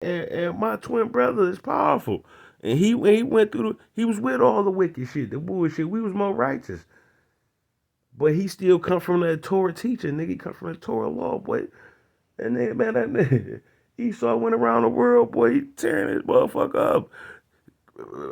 and my twin brother is powerful. And he went through he was with all the wicked shit, the bullshit. We was more righteous. But he still come from that Torah teaching, nigga. He come from the Torah law, boy. And then, man, that nigga, Esau went around the world, boy, he tearing his motherfucker up,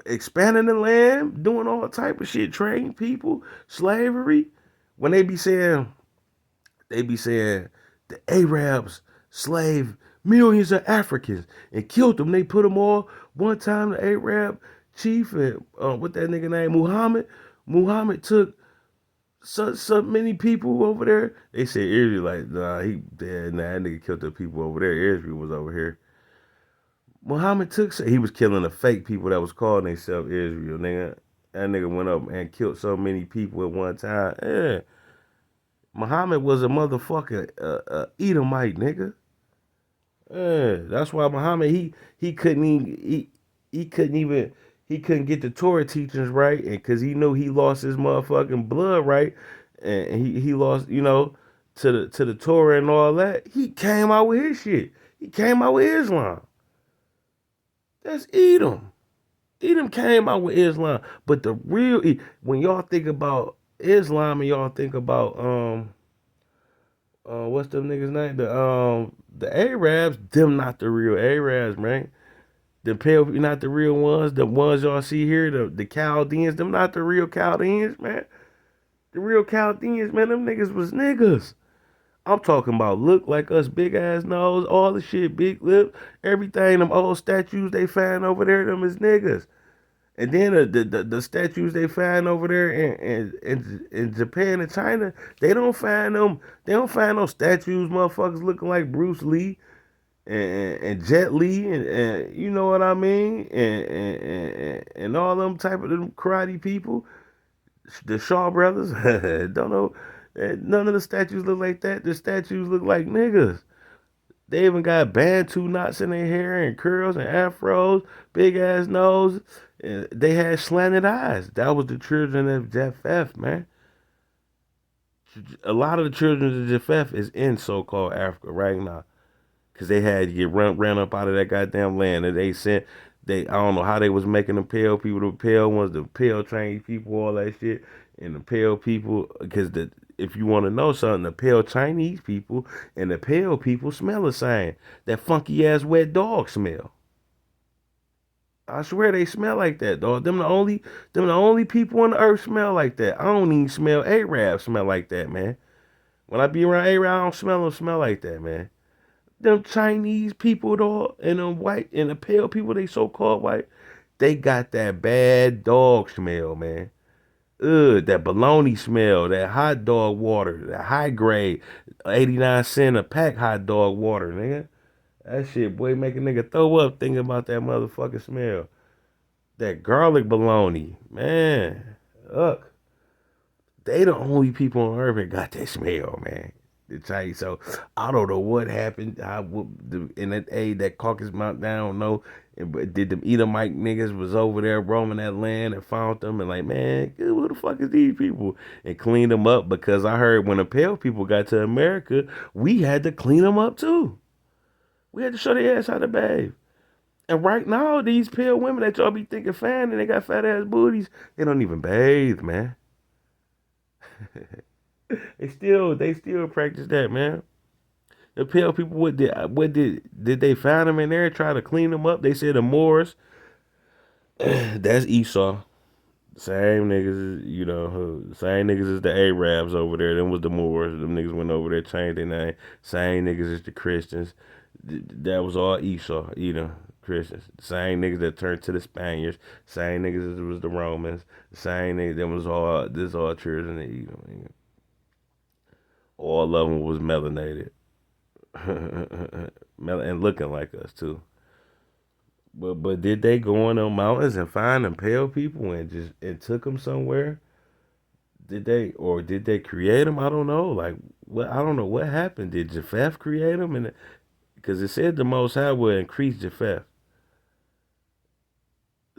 expanding the land, doing all type of shit, trading people, slavery. When they be saying the Arabs slave millions of Africans and killed them. They put them all one time. The Arab chief and what that nigga name Muhammad. Muhammad took so many people over there. They said Israel like nah he dead. Nah, that nigga killed the people over there. Israel was over here. Muhammad took he was killing the fake people that was calling themselves Israel. Nigga, that nigga went up and killed so many people at one time. Yeah, Muhammad was a motherfucking Edomite, nigga. Yeah, that's why Muhammad he couldn't even he couldn't even he couldn't get the Torah teachings right, and because he knew he lost his motherfucking blood right, and he lost to the Torah and all that. He came out with his shit. He came out with Islam. That's Edom. Edom came out with Islam, but the real when y'all think about Islam and y'all think about what's them niggas name? The Arabs, them not the real Arabs, man. The pale not the real ones. The ones y'all see here, the Chaldeans, them not the real Chaldeans, man. The real Chaldeans, man, them niggas was niggas. I'm talking about look like us, big ass nose, all the shit, big lip, everything. Them old statues they find over there, them is niggas. And then the statues they find over there in Japan and China, they don't find them. They don't find those statues, motherfuckers looking like Bruce Lee and Jet Li and you know what I mean, and all them type of them karate people, the Shaw brothers. Don't know. None of the statues look like that. The statues look like niggas. They even got Bantu knots in their hair and curls and afros, big ass nose. And they had slanted eyes. That was the children of Japheth, man. A lot of the children of Japheth is in so-called Africa right now, cause they had to get ran up out of that goddamn land, and they sent I don't know how they was making the pale people, the pale ones, the pale Chinese people, all that shit, and the pale people, cause the if you want to know something, the pale Chinese people and the pale people smell the same. That funky ass wet dog smell. I swear they smell like that, dog. Them the only people on the earth smell like that. I don't even smell Arab smell like that, man. When I be around Arab, I don't smell like that, man. Them Chinese people, dog, and them white and the pale people, they so called white, they got that bad dog smell, man. Ugh, that bologna smell, that hot dog water, that high grade, 89 cent a pack hot dog water, nigga. That shit, boy, make a nigga throw up thinking about that motherfucking smell. That garlic bologna, man. Ugh. They the only people on earth that got that smell, man. To tell you, so I don't know what happened. In that that Caucasus Mountain, I don't know. But did them Edomite niggas was over there roaming that land and found them and like, man, who the fuck is these people? And cleaned them up because I heard when the pale people got to America, we had to clean them up too. We had to show their ass how to bathe. And right now, these pale women that y'all be thinking fine and they got fat ass booties, they don't even bathe, man. They still practice that, man. The pale people, what did they find them in there? Try to clean them up. They said the Moors. That's Esau. Same niggas, same niggas as the Arabs over there. Them was the Moors. Them niggas went over there, changed their name. Same niggas as the Christians. That was all Esau, Christians. Same niggas that turned to the Spaniards. Same niggas as was the Romans. Same niggas that was all children of Edom. All of them was melanated. And looking like us too. But did they go on them mountains and find them pale people and just and took them somewhere? Did they create them? I don't know. Like what I don't know what happened. Did Japheth create them? And because it said the Most High would increase Japheth.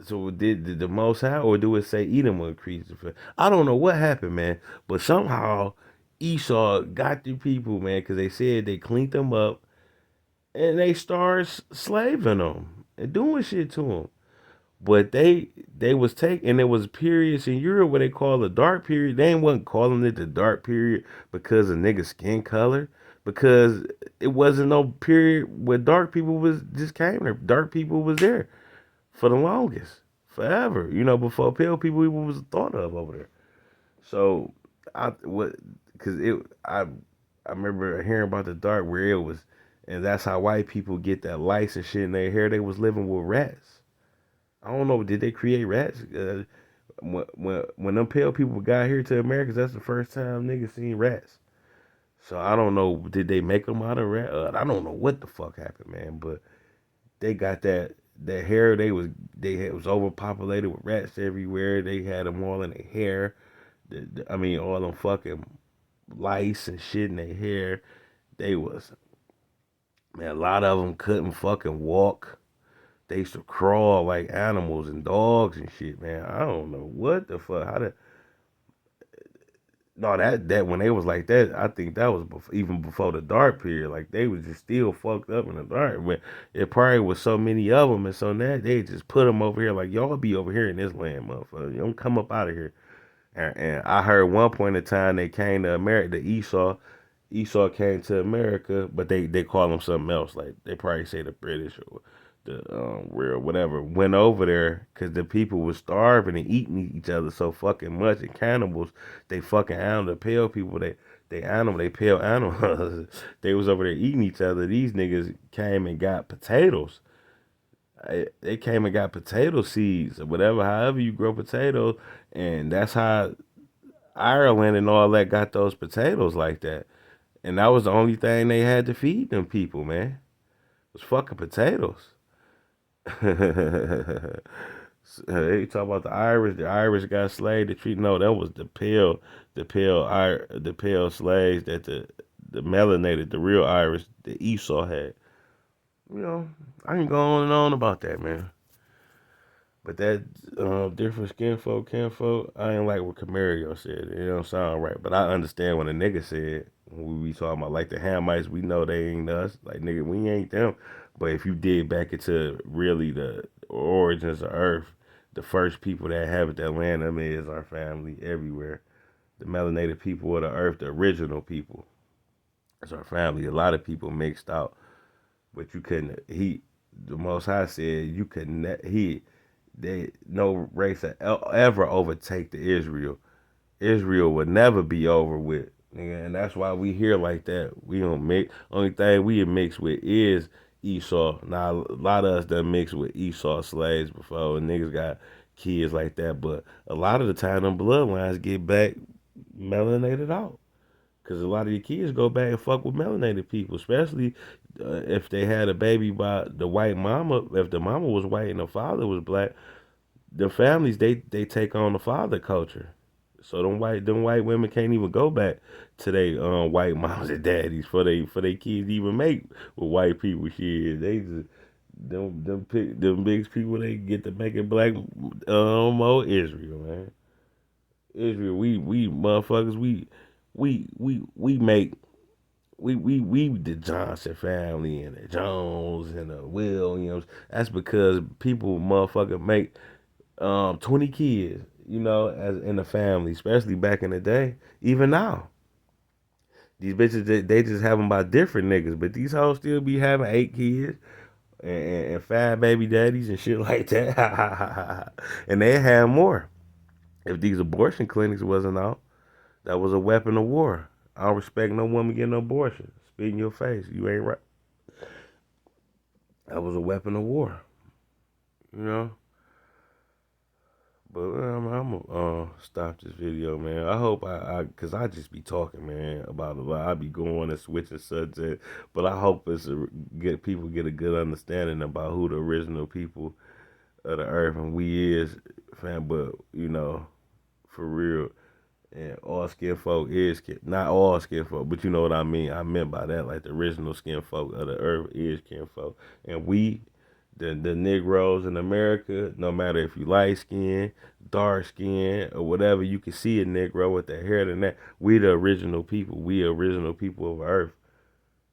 So did the Most High, or do it say Edom will increase Japheth? I don't know what happened, man. But somehow Esau got the people, man, because they said they cleaned them up and they started slaving them and doing shit to them. But they was taking, and there was periods in Europe where they call the dark period. They ain't wasn't calling it the dark period because of nigga skin color. Because it wasn't no period where dark people was just came there. Dark people was there for the longest, forever. You know, before pale people even was thought of over there. So I what because it I remember hearing about the dark where it was, and that's how white people get that lice and shit in their hair. They was living with rats. I don't know. Did they create rats? When them pale people got here to America, that's the first time niggas seen rats. So I don't know. Did they make them out of rat? I don't know what the fuck happened, man. But they got that hair. It was overpopulated with rats everywhere. They had them all in their hair. I mean, all them fucking lice and shit in their hair. They was man. A lot of them couldn't fucking walk. They used to crawl like animals and dogs and shit, man. I don't know what the fuck. How the no that when they was like that, I think that was even before the dark period. Like they was just still fucked up in the dark. But it probably was so many of them, and so now they just put them over here. Like y'all be over here in this land, motherfucker. You don't come up out of here. And I heard one point in time they came to America. The Esau came to America, but they call them something else. Like they probably say the British or the real whatever went over there because the people was starving and eating each other so fucking much. And cannibals, they fucking animal the pale people. They pale animals. They was over there eating each other. These niggas came and got potatoes. They came and got potato seeds or whatever, however you grow potatoes, and that's how Ireland and all that got those potatoes like that. And that was the only thing they had to feed them people, man. Was fucking potatoes. They talk about the Irish. The Irish got slaves. The treat no, that was the pale slaves that the melanated, the real Irish, the Esau had. You know, I can go on and on about that, man. But that different skin folk, kin folk, I ain't like what Camario said. It don't sound right. But I understand what a nigga said when we talking about like the Hamites, we know they ain't us. Like nigga, we ain't them. But if you dig back into really the origins of Earth, the first people that inhabit that land, I mean, is our family everywhere. The melanated people of the earth, the original people. It's our family. A lot of people mixed out, but you couldn't. The Most High said you couldn't. They no race will ever overtake the Israel. Israel would never be over with, nigga, and that's why we here like that. We don't mix. Only thing we mix with is Esau. Now a lot of us done mixed with Esau slaves before, and niggas got kids like that. But a lot of the time, them bloodlines get back melanated out. Cause a lot of your kids go back and fuck with melanated people, especially if they had a baby by the white mama. If the mama was white and the father was black, the families they take on the father culture. So them white women can't even go back to they white moms and daddies for they kids to even make with white people. Shit, they just them big people they get to make it black. More Israel, man. Israel, we motherfuckers, we make we the Johnson family and the Jones and the Williams. That's because people motherfucker make 20 kids, you know, as in the family, especially back in the day. Even now, these bitches they just have them by different niggas, but these hoes still be having 8 kids and 5 baby daddies and shit like that, and they have more. If these abortion clinics wasn't out, that was a weapon of war. I don't respect no woman getting an abortion. Spit in your face. You ain't right. That was a weapon of war. You know. But I'm gonna stop this video, man. I hope cause I just be talking, man, about a lot. I be going and switching subjects, but I hope get people get a good understanding about who the original people of the earth and we is, fam. But you know, for real, and all skin folk is not all skin folk, but you know what I mean. I meant by that, like the original skin folk of the earth is skin folk, and we, the Negroes in America, no matter if you light skin, dark skin, or whatever, you can see a Negro with their hair than that. We the original people. We original people of Earth.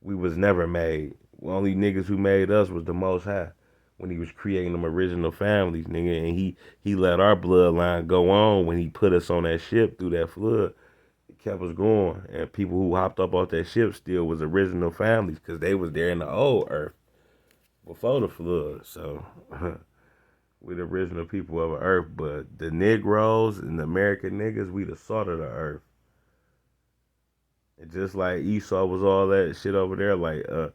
We was never made. Only niggas who made us was the Most High when he was creating them original families, nigga. And he let our bloodline go on when he put us on that ship through that flood. It kept us going, and people who hopped up off that ship still was original families because they was there in the old earth before the flood. So we the original people of the earth, but the Negroes and the American niggas, we the salt of the earth. And just like Esau was all that shit over there, like a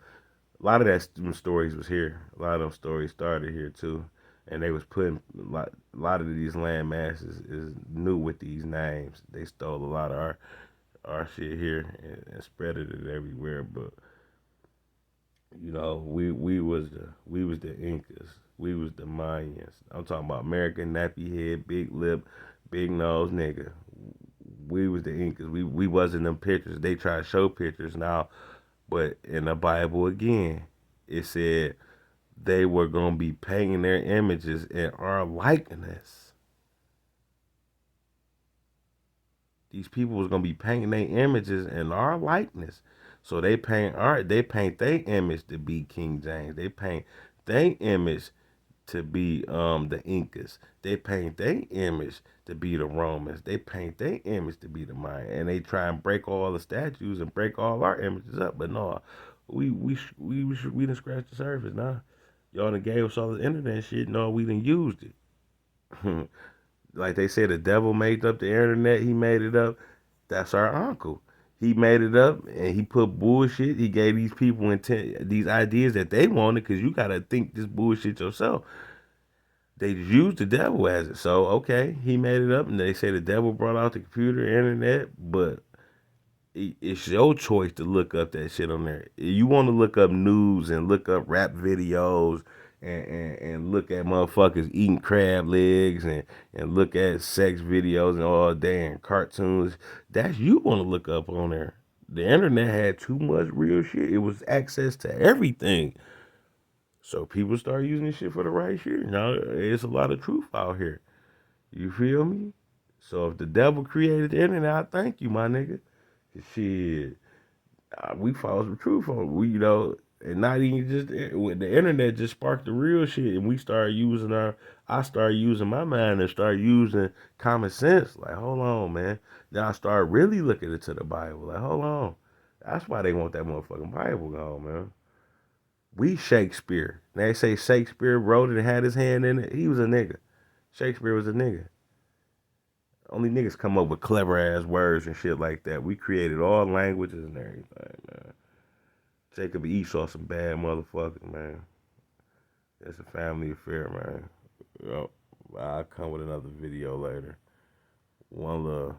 lot of that them stories was here. A lot of them stories started here too, and they was putting a lot of these land masses is new with these names. They stole a lot of our shit here and spread it everywhere. But we was the Incas. We was the Mayans. I'm talking about American nappy head, big lip, big nose nigga. We was the Incas. We wasn't them pictures. They try to show pictures now, but in the Bible again, it said they were gonna be painting their images in our likeness. These people was gonna be painting their images in our likeness. So they paint their image to be King James. They paint their image to be the Incas. They paint their image to be the Romans. They paint their image to be the Maya. And they try and break all the statues and break all our images up. But no, we didn't scratch the surface, nah. Y'all done gave us all the internet shit. No, we done used it. Like they say, the devil made up the internet. He made it up. That's our uncle. He made it up and he put bullshit. He gave these people these ideas that they wanted because you gotta think this bullshit yourself. They used the devil as it. So okay, he made it up, and they say the devil brought out the computer, internet, but it's your choice to look up that shit on there. You want to look up news and look up rap videos and look at motherfuckers eating crab legs and look at sex videos and all day and cartoons. That's you want to look up on there. The internet had too much real shit. It was access to everything. So people start using this shit for the right shit. Now it's a lot of truth out here. You feel me? So if the devil created the internet, I thank you, my nigga. Shit, we found some truth on it. And not even just the internet just sparked the real shit, and we started using I started using my mind and started using common sense. Like, hold on, man. Then I started really looking into the Bible. Like, hold on. That's why they want that motherfucking Bible gone, man. We Shakespeare. They say Shakespeare wrote it and had his hand in it. He was a nigga. Shakespeare was a nigga. Only niggas come up with clever ass words and shit like that. We created all languages and everything, man. Jacob E. Esau some bad motherfuckers, man. It's a family affair, man. I'll come with another video later. One love.